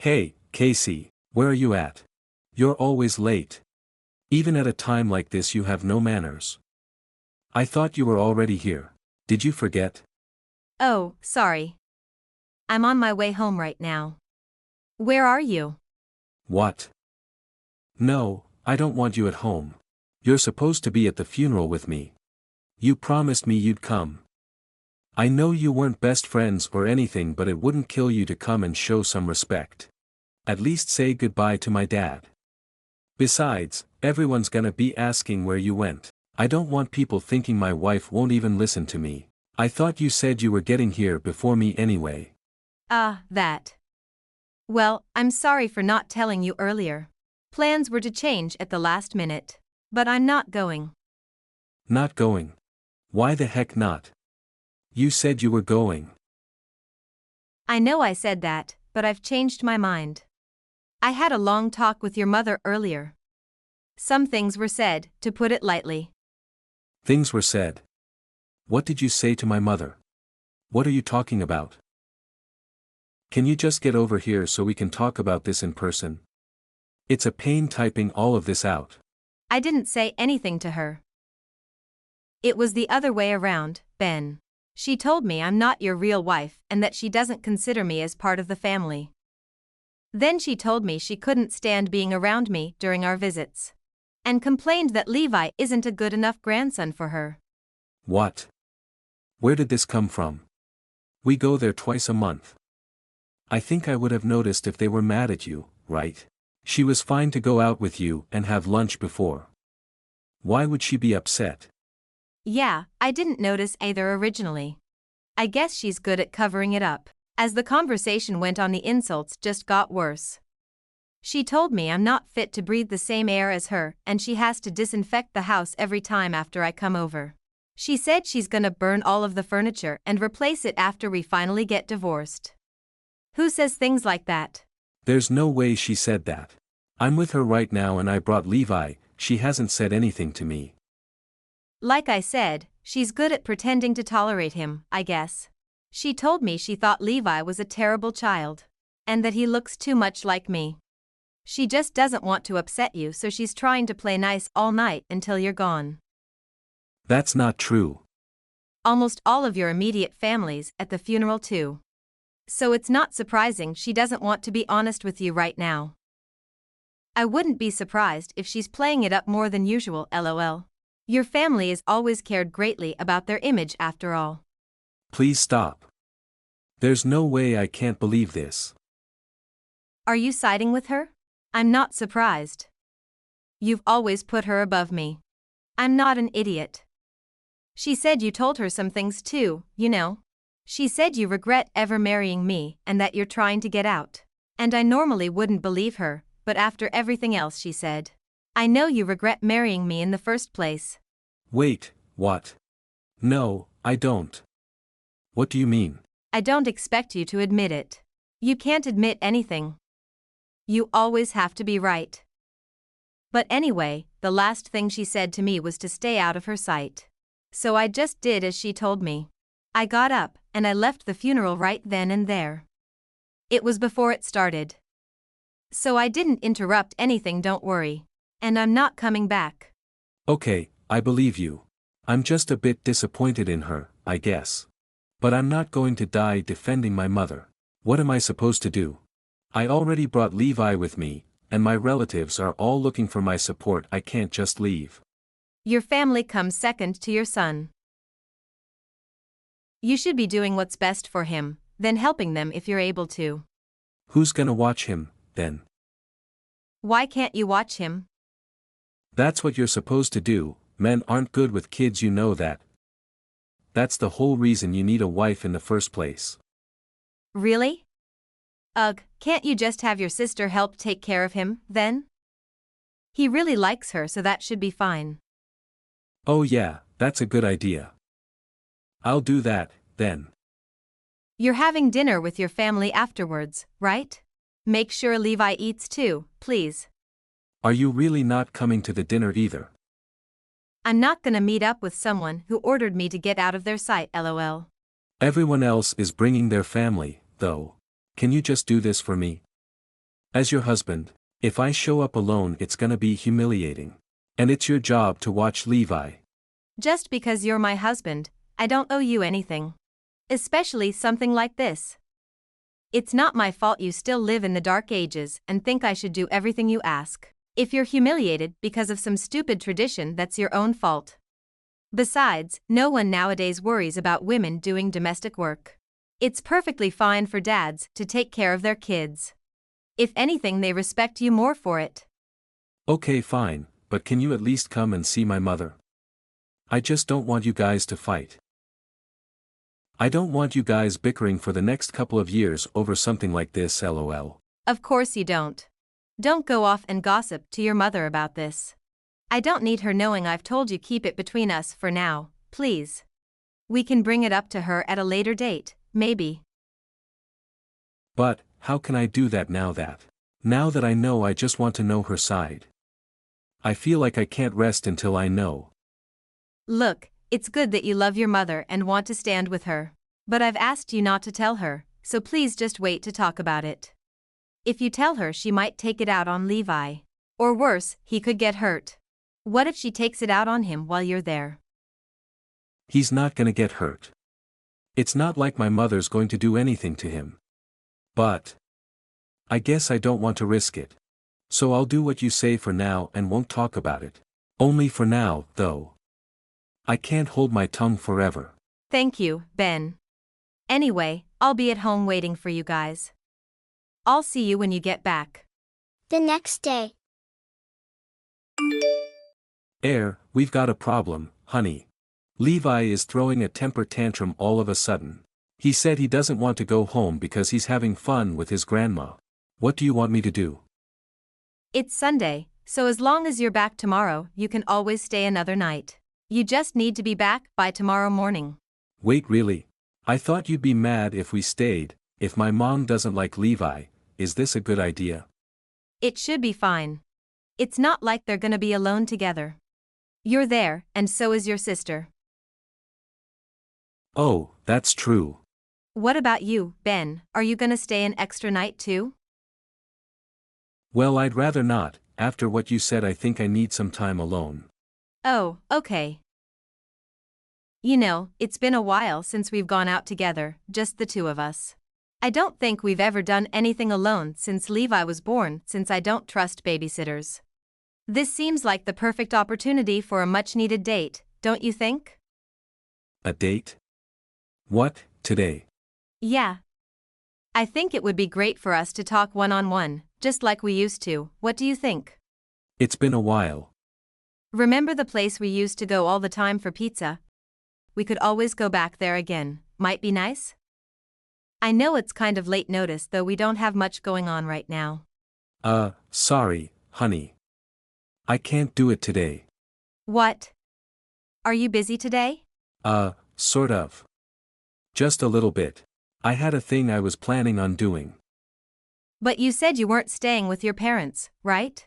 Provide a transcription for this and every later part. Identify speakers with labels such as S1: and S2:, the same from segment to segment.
S1: Hey, Casey, where are you at? You're always late. Even at a time like this you have no manners. I thought you were already here. Did you forget?
S2: Oh, sorry. I'm on my way home right now. Where are you?
S1: What? No, I don't want you at home. You're supposed to be at the funeral with me. You promised me you'd come. I know you weren't best friends or anything, but it wouldn't kill you to come and show some respect. At least say goodbye to my dad. Besides, everyone's gonna be asking where you went. I don't want people thinking my wife won't even listen to me. I thought you said you were getting here before me anyway.
S2: That. Well, I'm sorry for not telling you earlier. Plans were to change at the last minute. But I'm not going.
S1: Not going? Why the heck not? You said you were going.
S2: I know I said that, but I've changed my mind. I had a long talk with your mother earlier. Some things were said, to put it lightly.
S1: Things were said. What did you say to my mother? What are you talking about? Can you just get over here so we can talk about this in person? It's a pain typing all of this out.
S2: I didn't say anything to her. It was the other way around, Ben. She told me I'm not your real wife and that she doesn't consider me as part of the family. Then she told me she couldn't stand being around me during our visits. And complained that Levi isn't a good enough grandson for her.
S1: What? Where did this come from? We go there twice a month. I think I would have noticed if they were mad at you, right? She was fine to go out with you and have lunch before. Why would she be upset?
S2: Yeah, I didn't notice either originally. I guess she's good at covering it up. As the conversation went on, the insults just got worse. She told me I'm not fit to breathe the same air as her and she has to disinfect the house every time after I come over. She said she's gonna burn all of the furniture and replace it after we finally get divorced. Who says things like that?
S1: There's no way she said that. I'm with her right now and I brought Levi. She hasn't said anything to me.
S2: Like I said, she's good at pretending to tolerate him, I guess. She told me she thought Levi was a terrible child. And that he looks too much like me. She just doesn't want to upset you, so she's trying to play nice all night until you're gone.
S1: That's not true.
S2: Almost all of your immediate family's at the funeral too. So it's not surprising she doesn't want to be honest with you right now. I wouldn't be surprised if she's playing it up more than usual, lol. Your family has always cared greatly about their image after all.
S1: Please stop. There's no way. I can't believe this.
S2: Are you siding with her? I'm not surprised. You've always put her above me. I'm not an idiot. She said you told her some things too, you know. She said you regret ever marrying me and that you're trying to get out. And I normally wouldn't believe her, but after everything else she said, I know you regret marrying me in the first place.
S1: Wait, what? No, I don't. What do you mean?
S2: I don't expect you to admit it. You can't admit anything. You always have to be right. But anyway, the last thing she said to me was to stay out of her sight. So I just did as she told me. I got up, and I left the funeral right then and there. It was before it started. So I didn't interrupt anything, don't worry. And I'm not coming back.
S1: Okay, I believe you. I'm just a bit disappointed in her, I guess. But I'm not going to die defending my mother. What am I supposed to do? I already brought Levi with me, and my relatives are all looking for my support. I can't just leave.
S2: Your family comes second to your son. You should be doing what's best for him, then helping them if you're able to.
S1: Who's gonna watch him, then?
S2: Why can't you watch him?
S1: That's what you're supposed to do. Men aren't good with kids, you know that. That's the whole reason you need a wife in the first place.
S2: Really? Ugh, can't you just have your sister help take care of him, then? He really likes her, so that should be fine.
S1: Oh yeah, that's a good idea. I'll do that, then.
S2: You're having dinner with your family afterwards, right? Make sure Levi eats too, please.
S1: Are you really not coming to the dinner either?
S2: I'm not gonna meet up with someone who ordered me to get out of their sight, lol.
S1: Everyone else is bringing their family, though. Can you just do this for me? As your husband, if I show up alone it's gonna be humiliating. And it's your job to watch Levi.
S2: Just because you're my husband, I don't owe you anything. Especially something like this. It's not my fault you still live in the dark ages and think I should do everything you ask. If you're humiliated because of some stupid tradition, that's your own fault. Besides, no one nowadays worries about women doing domestic work. It's perfectly fine for dads to take care of their kids. If anything, they respect you more for it.
S1: Okay, fine, but can you at least come and see my mother? I just don't want you guys to fight. I don't want you guys bickering for the next couple of years over something like this, lol.
S2: Of course you don't. Don't go off and gossip to your mother about this. I don't need her knowing. I've told you, keep it between us for now, please. We can bring it up to her at a later date, maybe.
S1: But, how can I do that now that I know? I just want to know her side. I feel like I can't rest until I know.
S2: Look, it's good that you love your mother and want to stand with her. But I've asked you not to tell her, so please just wait to talk about it. If you tell her, she might take it out on Levi. Or worse, he could get hurt. What if she takes it out on him while you're there?
S1: He's not gonna get hurt. It's not like my mother's going to do anything to him. But I guess I don't want to risk it. So I'll do what you say for now and won't talk about it. Only for now, though. I can't hold my tongue forever.
S2: Thank you, Ben. Anyway, I'll be at home waiting for you guys. I'll see you when you get back.
S3: The next day.
S1: We've got a problem, honey. Levi is throwing a temper tantrum all of a sudden. He said he doesn't want to go home because he's having fun with his grandma. What do you want me to do?
S2: It's Sunday, so as long as you're back tomorrow, you can always stay another night. You just need to be back by tomorrow morning.
S1: Wait, really? I thought you'd be mad if we stayed. If my mom doesn't like Levi, is this a good idea?
S2: It should be fine. It's not like they're gonna be alone together. You're there, and so is your sister.
S1: Oh, that's true.
S2: What about you, Ben? Are you gonna stay an extra night too?
S1: Well, I'd rather not. After what you said, I think I need some time alone.
S2: Oh, okay. You know, it's been a while since we've gone out together, just the two of us. I don't think we've ever done anything alone since Levi was born, since I don't trust babysitters. This seems like the perfect opportunity for a much-needed date, don't you think?
S1: A date? What, today?
S2: Yeah. I think it would be great for us to talk one-on-one, just like we used to. What do you think?
S1: It's been a while.
S2: Remember the place we used to go all the time for pizza? We could always go back there again. Might be nice? I know it's kind of late notice, though we don't have much going on right now.
S1: Sorry, honey. I can't do it today.
S2: What? Are you busy today?
S1: Sort of. Just a little bit. I had a thing I was planning on doing.
S2: But you said you weren't staying with your parents, right?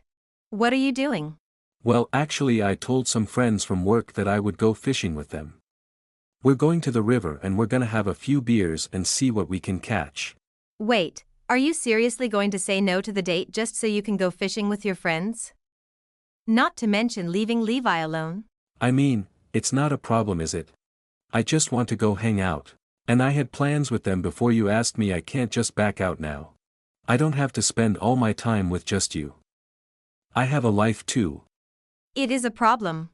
S2: What are you doing?
S1: Well, actually, I told some friends from work that I would go fishing with them. We're going to the river and we're gonna have a few beers and see what we can catch.
S2: Wait, are you seriously going to say no to the date just so you can go fishing with your friends? Not to mention leaving Levi alone?
S1: I mean, it's not a problem, is it? I just want to go hang out. And I had plans with them before you asked me. I can't just back out now. I don't have to spend all my time with just you. I have a life too.
S2: It is a problem.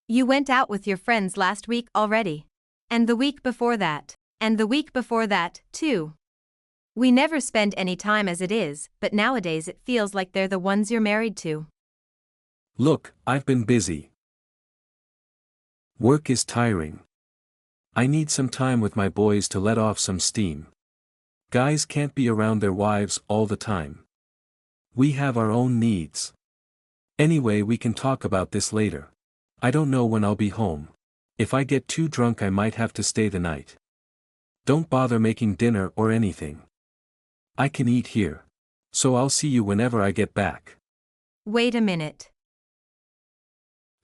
S2: You went out with your friends last week already. And the week before that. And the week before that, too. We never spend any time as it is, but nowadays it feels like they're the ones you're married to.
S1: Look, I've been busy. Work is tiring. I need some time with my boys to let off some steam. Guys can't be around their wives all the time. We have our own needs. Anyway, we can talk about this later. I don't know when I'll be home. If I get too drunk, I might have to stay the night. Don't bother making dinner or anything. I can eat here. So I'll see you whenever I get back.
S2: Wait a minute.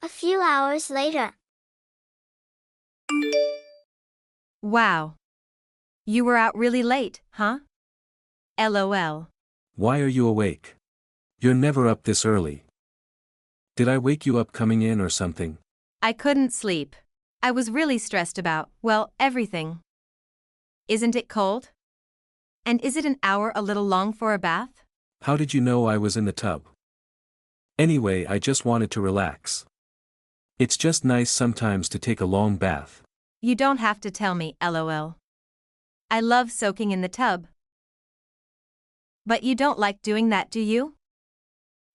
S3: A few hours later.
S2: Wow. You were out really late, huh? LOL.
S1: Why are you awake? You're never up this early. Did I wake you up coming in or something?
S2: I couldn't sleep. I was really stressed about, well, everything. Isn't it cold? And is it an hour a little long for a bath?
S1: How did you know I was in the tub? Anyway, I just wanted to relax. It's just nice sometimes to take a long bath.
S2: You don't have to tell me, lol. I love soaking in the tub. But you don't like doing that, do you?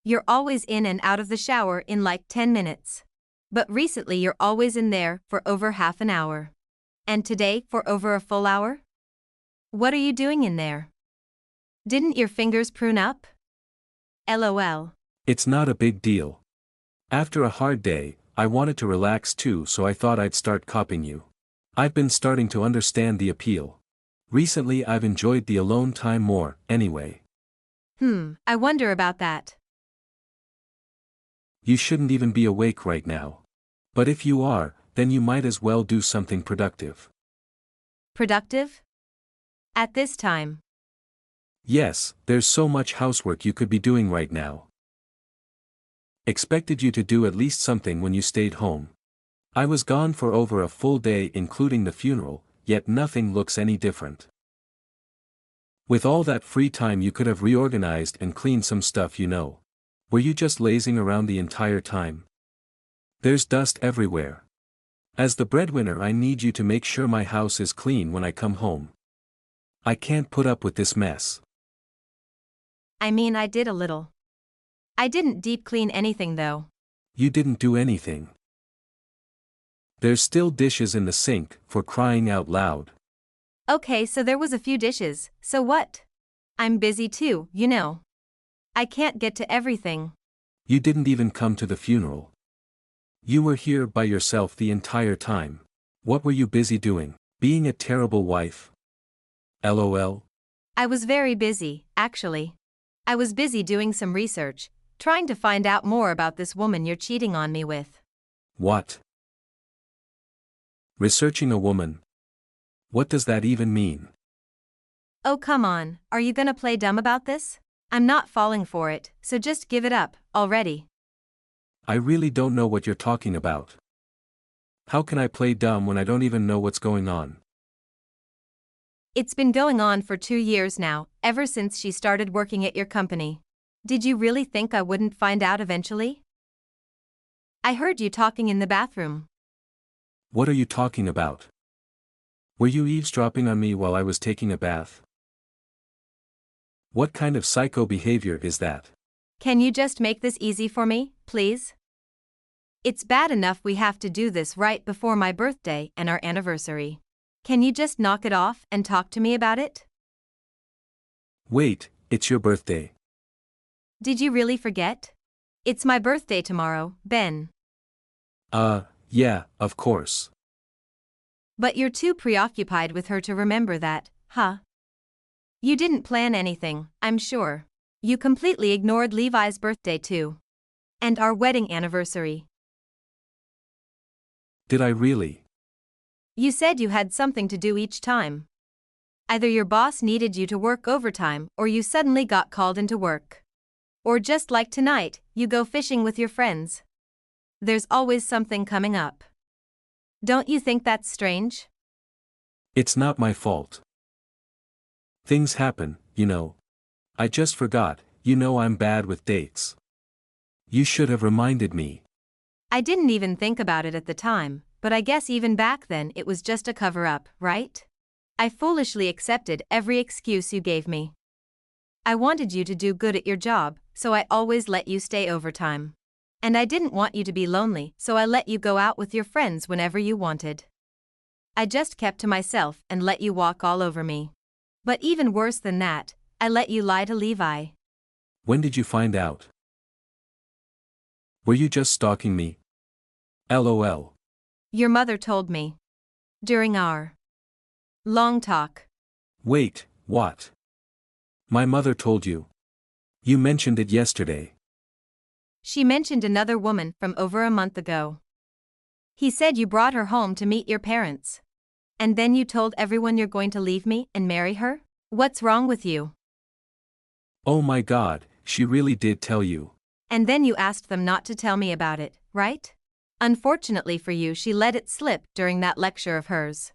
S2: You're always in and out of the shower in like 10 minutes. But recently you're always in there for over half an hour. And today for over a full hour? What are you doing in there? Didn't your fingers prune up? LOL.
S1: It's not a big deal. After a hard day, I wanted to relax too, so I thought I'd start copying you. I've been starting to understand the appeal. Recently I've enjoyed the alone time more, anyway.
S2: I wonder about that.
S1: You shouldn't even be awake right now. But if you are, then you might as well do something productive.
S2: Productive? At this time?
S1: Yes, there's so much housework you could be doing right now. Expected you to do at least something when you stayed home. I was gone for over a full day including the funeral, yet nothing looks any different. With all that free time you could have reorganized and cleaned some stuff, you know. Were you just lazing around the entire time? There's dust everywhere. As the breadwinner, I need you to make sure my house is clean when I come home. I can't put up with this mess.
S2: I mean, I did a little. I didn't deep clean anything though.
S1: You didn't do anything. There's still dishes in the sink, for crying out loud.
S2: Okay, so there was a few dishes, so what? I'm busy too, you know. I can't get to everything.
S1: You didn't even come to the funeral. You were here by yourself the entire time. What were you busy doing? Being a terrible wife? LOL.
S2: I was very busy, actually. I was busy doing some research, trying to find out more about this woman you're cheating on me with.
S1: What? Researching a woman? What does that even mean?
S2: Oh, come on, are you gonna play dumb about this? I'm not falling for it, so just give it up, already.
S1: I really don't know what you're talking about. How can I play dumb when I don't even know what's going on?
S2: It's been going on for 2 years now, ever since she started working at your company. Did you really think I wouldn't find out eventually? I heard you talking in the bathroom.
S1: What are you talking about? Were you eavesdropping on me while I was taking a bath? What kind of psycho behavior is that?
S2: Can you just make this easy for me, please? It's bad enough we have to do this right before my birthday and our anniversary. Can you just knock it off and talk to me about it?
S1: Wait, it's your birthday.
S2: Did you really forget? It's my birthday tomorrow, Ben.
S1: Yeah, of course.
S2: But you're too preoccupied with her to remember that, huh? You didn't plan anything, I'm sure. You completely ignored Levi's birthday too. And our wedding anniversary.
S1: Did I really?
S2: You said you had something to do each time. Either your boss needed you to work overtime or you suddenly got called into work. Or just like tonight, you go fishing with your friends. There's always something coming up. Don't you think that's strange?
S1: It's not my fault. Things happen, you know. I just forgot, you know I'm bad with dates. You should have reminded me.
S2: I didn't even think about it at the time, but I guess even back then it was just a cover-up, right? I foolishly accepted every excuse you gave me. I wanted you to do good at your job, so I always let you stay overtime. And I didn't want you to be lonely, so I let you go out with your friends whenever you wanted. I just kept to myself and let you walk all over me. But even worse than that, I let you lie to Levi.
S1: When did you find out? Were you just stalking me? LOL.
S2: Your mother told me. During our long talk.
S1: Wait, what? My mother told you. You mentioned it yesterday.
S2: She mentioned another woman from over a month ago. He said you brought her home to meet your parents. And then you told everyone you're going to leave me and marry her? What's wrong with you?
S1: Oh my God, she really did tell you.
S2: And then you asked them not to tell me about it, right? Unfortunately for you, she let it slip during that lecture of hers.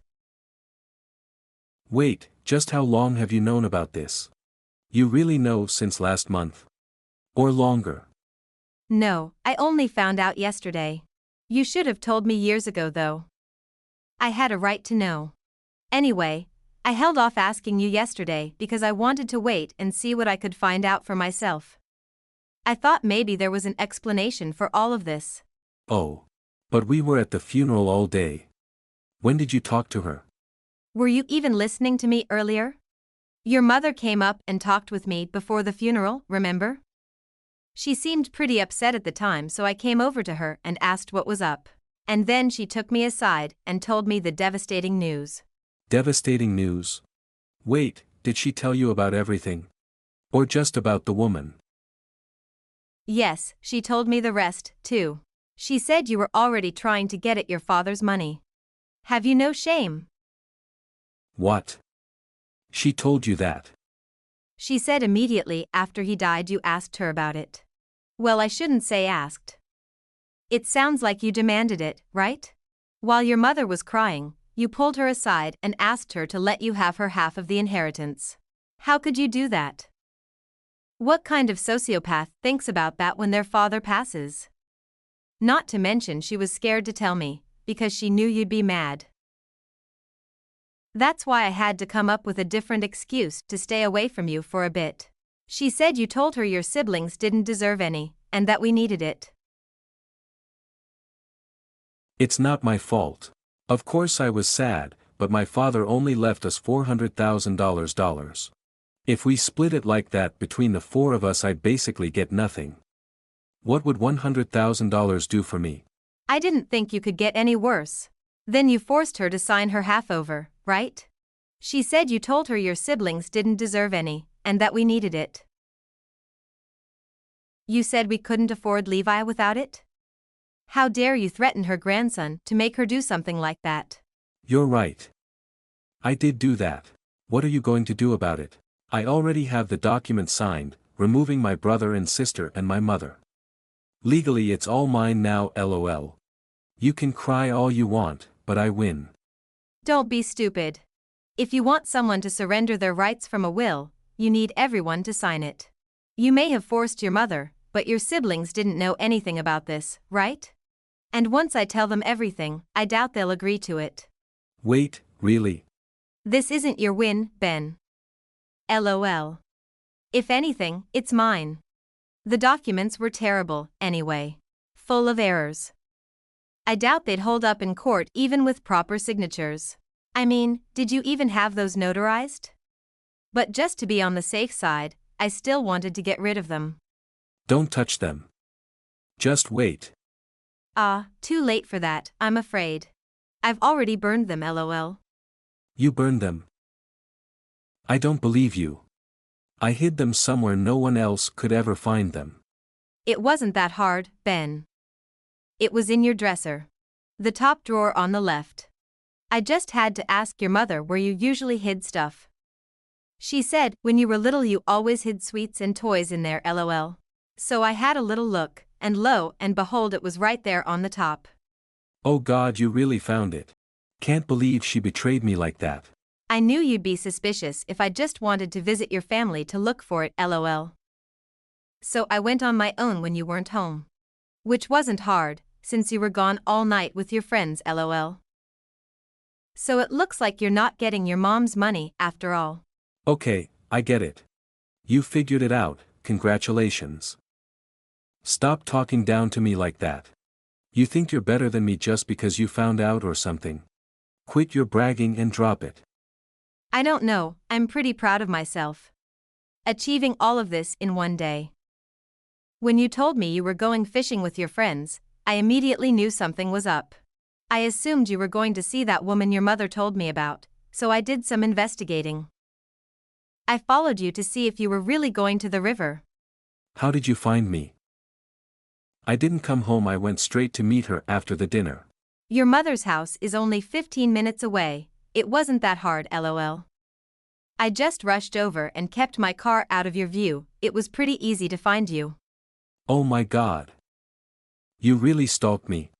S1: Wait, just how long have you known about this? You really know since last month? Or longer?
S2: No, I only found out yesterday. You should have told me years ago though. I had a right to know. Anyway, I held off asking you yesterday because I wanted to wait and see what I could find out for myself. I thought maybe there was an explanation for all of this.
S1: Oh. But we were at the funeral all day. When did you talk to her?
S2: Were you even listening to me earlier? Your mother came up and talked with me before the funeral, remember? She seemed pretty upset at the time, so I came over to her and asked what was up. And then she took me aside and told me the devastating news.
S1: Devastating news? Wait, did she tell you about everything? Or just about the woman?
S2: Yes, she told me the rest, too. She said you were already trying to get at your father's money. Have you no shame?
S1: What? She told you that?
S2: She said immediately after he died you asked her about it. Well, I shouldn't say asked. It sounds like you demanded it, right? While your mother was crying, you pulled her aside and asked her to let you have her half of the inheritance. How could you do that? What kind of sociopath thinks about that when their father passes? Not to mention she was scared to tell me, because she knew you'd be mad. That's why I had to come up with a different excuse to stay away from you for a bit. She said you told her your siblings didn't deserve any, and that we needed it.
S1: It's not my fault. Of course I was sad, but my father only left us $400,000. If we split it like that between the four of us, I'd basically get nothing. What would $100,000 do for me?
S2: I didn't think you could get any worse. Then you forced her to sign her half over, right? She said you told her your siblings didn't deserve any, and that we needed it. You said we couldn't afford Levi without it? How dare you threaten her grandson to make her do something like that?
S1: You're right. I did do that. What are you going to do about it? I already have the document signed, removing my brother and sister and my mother. Legally it's all mine now, lol. You can cry all you want, but I win.
S2: Don't be stupid. If you want someone to surrender their rights from a will, you need everyone to sign it. You may have forced your mother, but your siblings didn't know anything about this, right? And once I tell them everything, I doubt they'll agree to it.
S1: Wait, really?
S2: This isn't your win, Ben. LOL. If anything, it's mine. The documents were terrible, anyway. Full of errors. I doubt they'd hold up in court even with proper signatures. I mean, did you even have those notarized? But just to be on the safe side, I still wanted to get rid of them.
S1: Don't touch them. Just wait.
S2: Too late for that, I'm afraid. I've already burned them, lol.
S1: You burned them? I don't believe you. I hid them somewhere no one else could ever find them.
S2: It wasn't that hard, Ben. It was in your dresser. The top drawer on the left. I just had to ask your mother where you usually hid stuff. She said when you were little you always hid sweets and toys in there, lol. So I had a little look, and lo and behold it was right there on the top.
S1: Oh God, you really found it. Can't believe she betrayed me like that.
S2: I knew you'd be suspicious if I just wanted to visit your family to look for it, lol. So I went on my own when you weren't home. Which wasn't hard, since you were gone all night with your friends, lol. So it looks like you're not getting your mom's money after all.
S1: Okay, I get it. You figured it out, congratulations. Stop talking down to me like that. You think you're better than me just because you found out or something? Quit your bragging and drop it.
S2: I don't know, I'm pretty proud of myself. Achieving all of this in one day. When you told me you were going fishing with your friends, I immediately knew something was up. I assumed you were going to see that woman your mother told me about, so I did some investigating. I followed you to see if you were really going to the river.
S1: How did you find me? I didn't come home, I went straight to meet her after the dinner.
S2: Your mother's house is only 15 minutes away, it wasn't that hard, lol. I just rushed over and kept my car out of your view. It was pretty easy to find you.
S1: Oh my God. You really stalked me.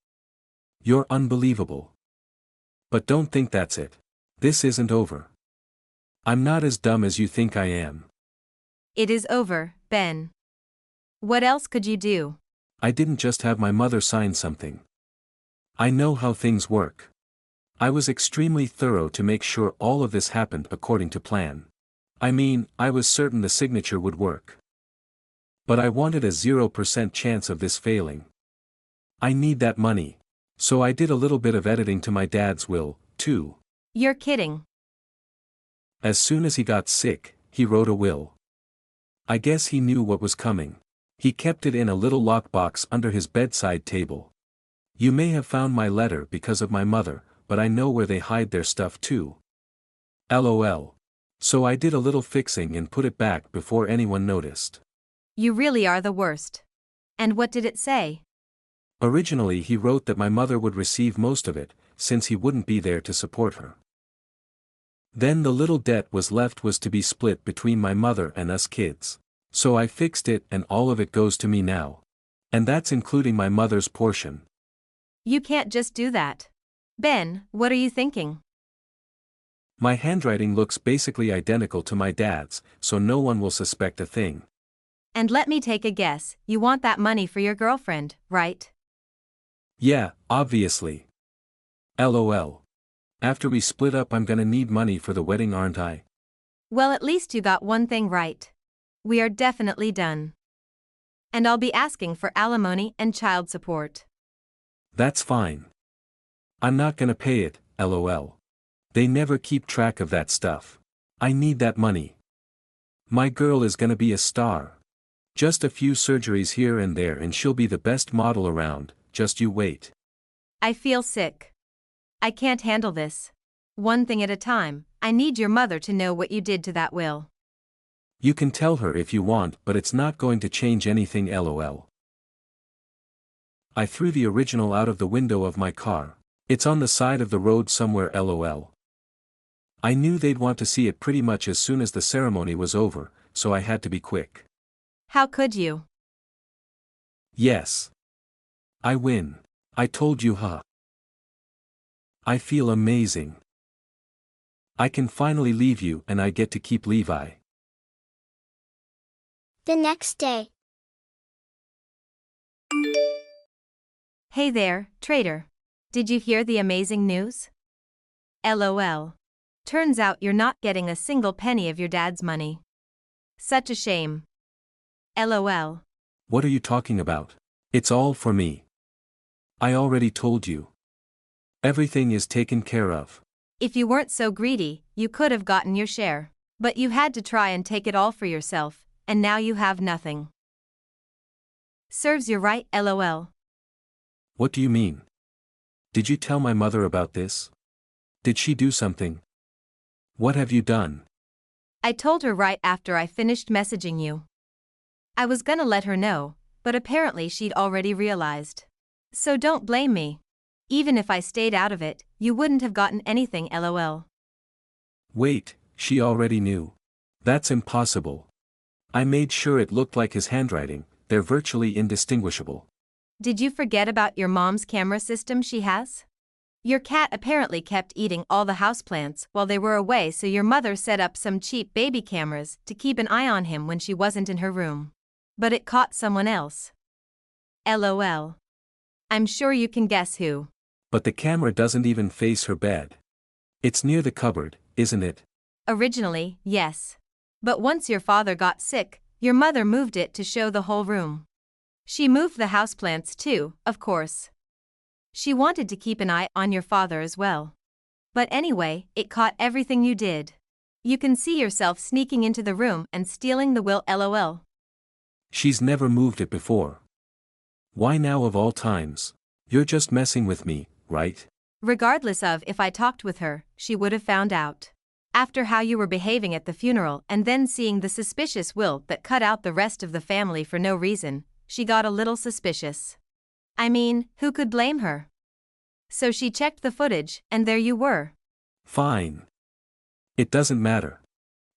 S1: You're unbelievable. But don't think that's it. This isn't over. I'm not as dumb as you think I am.
S2: It is over, Ben. What else could you do?
S1: I didn't just have my mother sign something. I know how things work. I was extremely thorough to make sure all of this happened according to plan. I mean, I was certain the signature would work. But I wanted a 0% chance of this failing. I need that money. So I did a little bit of editing to my dad's will, too.
S2: You're kidding.
S1: As soon as he got sick, he wrote a will. I guess he knew what was coming. He kept it in a little lockbox under his bedside table. You may have found my letter because of my mother, but I know where they hide their stuff too. LOL. So I did a little fixing and put it back before anyone noticed.
S2: You really are the worst. And what did it say?
S1: Originally he wrote that my mother would receive most of it, since he wouldn't be there to support her. Then the little debt was left was to be split between my mother and us kids. So I fixed it and all of it goes to me now. And that's including my mother's portion.
S2: You can't just do that. Ben, what are you thinking?
S1: My handwriting looks basically identical to my dad's, so no one will suspect a thing.
S2: And let me take a guess, you want that money for your girlfriend, right?
S1: Yeah, obviously. LOL. After we split up I'm gonna need money for the wedding, aren't I?
S2: Well, at least you got one thing right. We are definitely done. And I'll be asking for alimony and child support.
S1: That's fine. I'm not gonna pay it, LOL. They never keep track of that stuff. I need that money. My girl is gonna be a star. Just a few surgeries here and there and she'll be the best model around, just you wait.
S2: I feel sick. I can't handle this. One thing at a time, I need your mother to know what you did to that will.
S1: You can tell her if you want, but it's not going to change anything, LOL. I threw the original out of the window of my car. It's on the side of the road somewhere, LOL. I knew they'd want to see it pretty much as soon as the ceremony was over, so I had to be quick.
S2: How could you?
S1: Yes. I win. I told you, huh? I feel amazing. I can finally leave you and I get to keep Levi.
S3: The next day.
S2: Hey there, traitor. Did you hear the amazing news? LOL. Turns out you're not getting a single penny of your dad's money. Such a shame. LOL.
S1: What are you talking about? It's all for me. I already told you. Everything is taken care of.
S2: If you weren't so greedy, you could have gotten your share. But you had to try and take it all for yourself, and now you have nothing. Serves you right, LOL.
S1: What do you mean? Did you tell my mother about this? Did she do something? What have you done?
S2: I told her right after I finished messaging you. I was gonna let her know, but apparently she'd already realized. So don't blame me. Even if I stayed out of it, you wouldn't have gotten anything, LOL.
S1: Wait, she already knew. That's impossible. I made sure it looked like his handwriting, they're virtually indistinguishable.
S2: Did you forget about your mom's camera system she has? Your cat apparently kept eating all the houseplants while they were away, so your mother set up some cheap baby cameras to keep an eye on him when she wasn't in her room. But it caught someone else. LOL. I'm sure you can guess who.
S1: But the camera doesn't even face her bed. It's near the cupboard, isn't it?
S2: Originally, yes. But once your father got sick, your mother moved it to show the whole room. She moved the houseplants too, of course. She wanted to keep an eye on your father as well. But anyway, it caught everything you did. You can see yourself sneaking into the room and stealing the will, LOL.
S1: She's never moved it before. Why now of all times? You're just messing with me, right?
S2: Regardless of if I talked with her, she would have found out. After how you were behaving at the funeral and then seeing the suspicious will that cut out the rest of the family for no reason, she got a little suspicious. I mean, who could blame her? So she checked the footage, and there you were.
S1: Fine. It doesn't matter.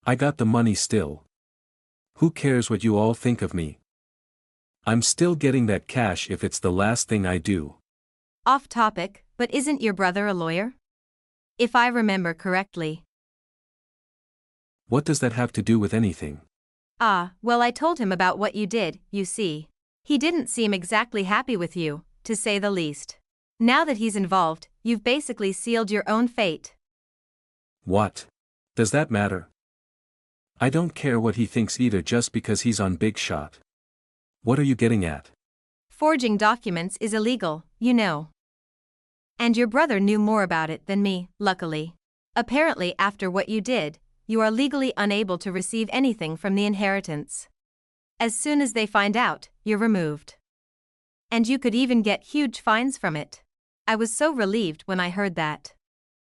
S1: I got the money still. Who cares what you all think of me? I'm still getting that cash if it's the last thing I do.
S2: Off topic, but isn't your brother a lawyer? If I remember correctly.
S1: What does that have to do with anything?
S2: Ah, well, I told him about what you did, you see. He didn't seem exactly happy with you, to say the least. Now that he's involved, you've basically sealed your own fate.
S1: What? Does that matter? I don't care what he thinks either just because he's on Big Shot. What are you getting at?
S2: Forging documents is illegal, you know. And your brother knew more about it than me, luckily. Apparently, after what you did, you are legally unable to receive anything from the inheritance. As soon as they find out, you're removed. And you could even get huge fines from it. I was so relieved when I heard that.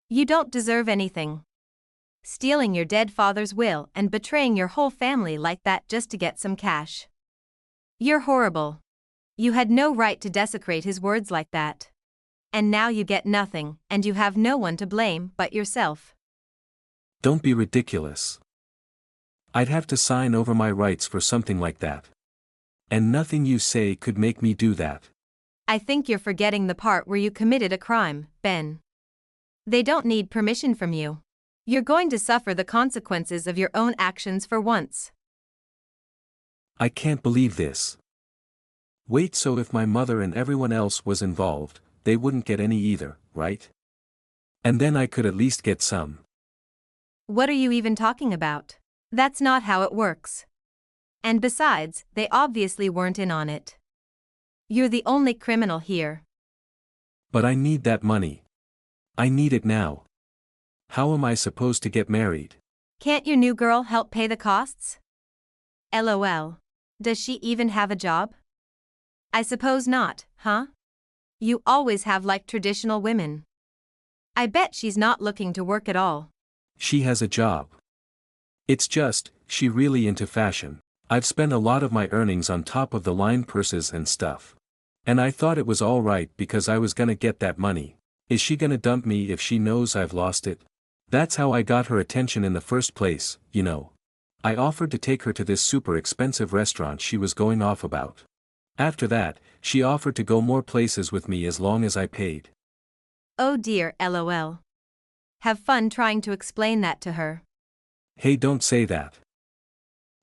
S2: You don't deserve anything. Stealing your dead father's will and betraying your whole family like that just to get some cash. You're horrible. You had no right to desecrate his words like that. And now you get nothing, and you have no one to blame but yourself.
S1: Don't be ridiculous. I'd have to sign over my rights for something like that. And nothing you say could make me do that.
S2: I think you're forgetting the part where you committed a crime, Ben. They don't need permission from you. You're going to suffer the consequences of your own actions for once.
S1: I can't believe this. Wait, so if my mother and everyone else was involved, they wouldn't get any either, right? And then I could at least get some.
S2: What are you even talking about? That's not how it works. And besides, they obviously weren't in on it. You're the only criminal here.
S1: But I need that money. I need it now. How am I supposed to get married?
S2: Can't your new girl help pay the costs? LOL. Does she even have a job? I suppose not, huh? You always have like traditional women. I bet she's not looking to work at all.
S1: She has a job. It's just, she really into fashion. I've spent a lot of my earnings on top of the line purses and stuff. And I thought it was alright because I was gonna get that money. Is she gonna dump me if she knows I've lost it? That's how I got her attention in the first place, you know. I offered to take her to this super expensive restaurant she was going off about. After that, she offered to go more places with me as long as I paid.
S2: Oh dear, LOL. Have fun trying to explain that to her.
S1: Hey, don't say that.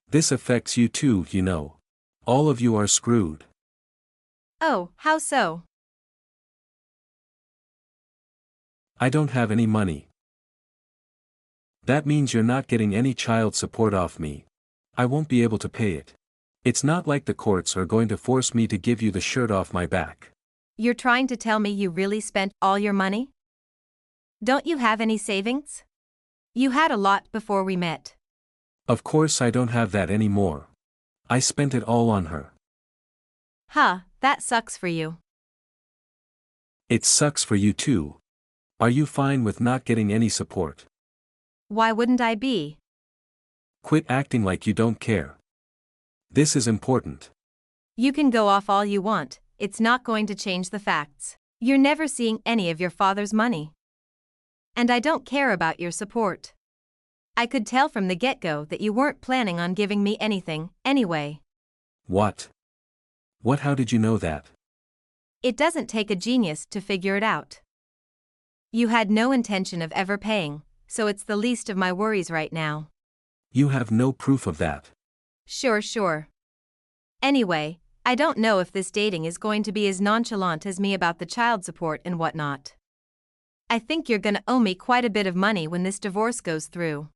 S1: This affects you too, you know. All of you are screwed.
S2: Oh, how so?
S1: I don't have any money. That means you're not getting any child support off me. I won't be able to pay it. It's not like the courts are going to force me to give you the shirt off my back.
S2: You're trying to tell me you really spent all your money? Don't you have any savings? You had a lot before we met.
S1: Of course I don't have that anymore. I spent it all on her.
S2: Huh, that sucks for you.
S1: It sucks for you too. Are you fine with not getting any support?
S2: Why wouldn't I be?
S1: Quit acting like you don't care. This is important.
S2: You can go off all you want, it's not going to change the facts. You're never seeing any of your father's money. And I don't care about your support. I could tell from the get-go that you weren't planning on giving me anything, anyway.
S1: What? How did you know that?
S2: It doesn't take a genius to figure it out. You had no intention of ever paying, so it's the least of my worries right now.
S1: You have no proof of that.
S2: Sure. Anyway, I don't know if this dating is going to be as nonchalant as me about the child support and whatnot. I think you're gonna owe me quite a bit of money when this divorce goes through.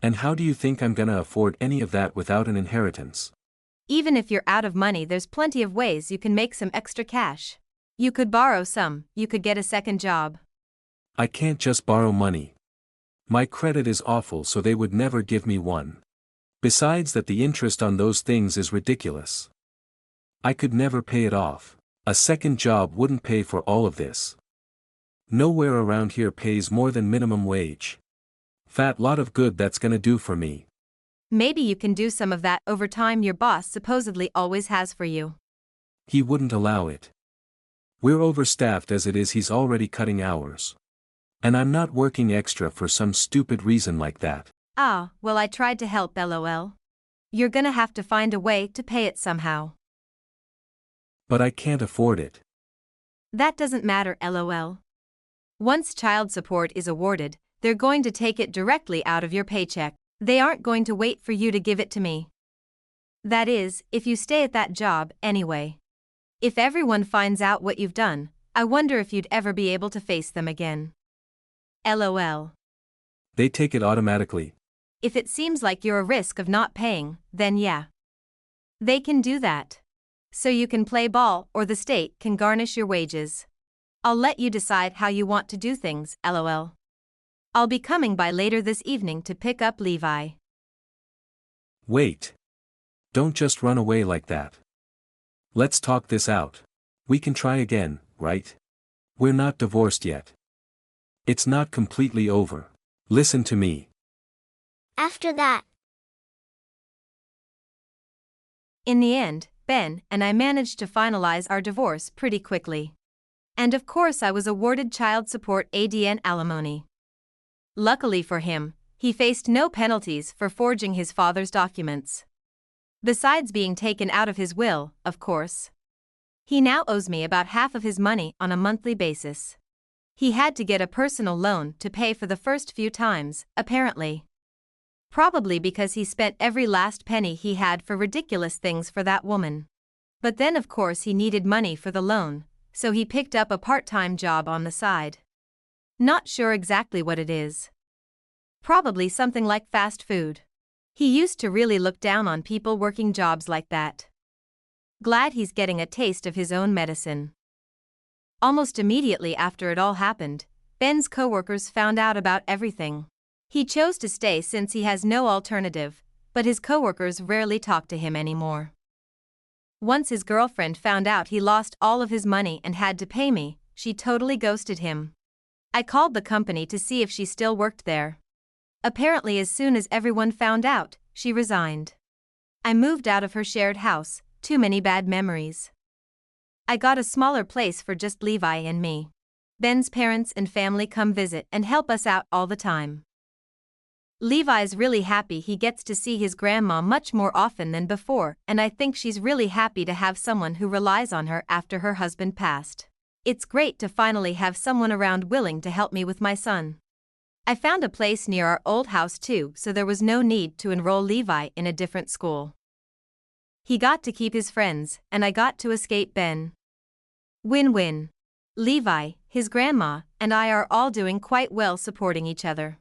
S1: And how do you think I'm gonna afford any of that without an inheritance?
S2: Even if you're out of money, there's plenty of ways you can make some extra cash. You could borrow some, you could get a second job.
S1: I can't just borrow money. My credit is awful, so they would never give me one. Besides that, the interest on those things is ridiculous. I could never pay it off. A second job wouldn't pay for all of this. Nowhere around here pays more than minimum wage. Fat lot of good that's gonna do for me.
S2: Maybe you can do some of that overtime your boss supposedly always has for you.
S1: He wouldn't allow it. We're overstaffed as it is, he's already cutting hours. And I'm not working extra for some stupid reason like that.
S2: Ah, well, I tried to help, lol. You're gonna have to find a way to pay it somehow.
S1: But I can't afford it.
S2: That doesn't matter, lol. Once child support is awarded, they're going to take it directly out of your paycheck. They aren't going to wait for you to give it to me. That is, if you stay at that job, anyway. If everyone finds out what you've done, I wonder if you'd ever be able to face them again. LOL.
S1: They take it automatically.
S2: If it seems like you're a risk of not paying, then yeah. They can do that. So you can play ball or the state can garnish your wages. I'll let you decide how you want to do things, LOL. I'll be coming by later this evening to pick up Levi.
S1: Wait. Don't just run away like that. Let's talk this out. We can try again, right? We're not divorced yet. It's not completely over. Listen to me.
S3: After that,
S2: In the end, Ben and I managed to finalize our divorce pretty quickly. And of course I was awarded child support ADN alimony. Luckily for him, he faced no penalties for forging his father's documents. Besides being taken out of his will, of course. He now owes me about half of his money on a monthly basis. He had to get a personal loan to pay for the first few times, apparently. Probably because he spent every last penny he had for ridiculous things for that woman. But then of course he needed money for the loan, so he picked up a part-time job on the side. Not sure exactly what it is. Probably something like fast food. He used to really look down on people working jobs like that. Glad he's getting a taste of his own medicine. Almost immediately after it all happened, Ben's coworkers found out about everything. He chose to stay since he has no alternative, but his coworkers rarely talk to him anymore. Once his girlfriend found out he lost all of his money and had to pay me, she totally ghosted him. I called the company to see if she still worked there. Apparently as soon as everyone found out, she resigned. I moved out of her shared house, too many bad memories. I got a smaller place for just Levi and me. Ben's parents and family come visit and help us out all the time. Levi's really happy he gets to see his grandma much more often than before, and I think she's really happy to have someone who relies on her after her husband passed. It's great to finally have someone around willing to help me with my son. I found a place near our old house too, so there was no need to enroll Levi in a different school. He got to keep his friends, and I got to escape Ben. Win-win. Levi, his grandma, and I are all doing quite well supporting each other.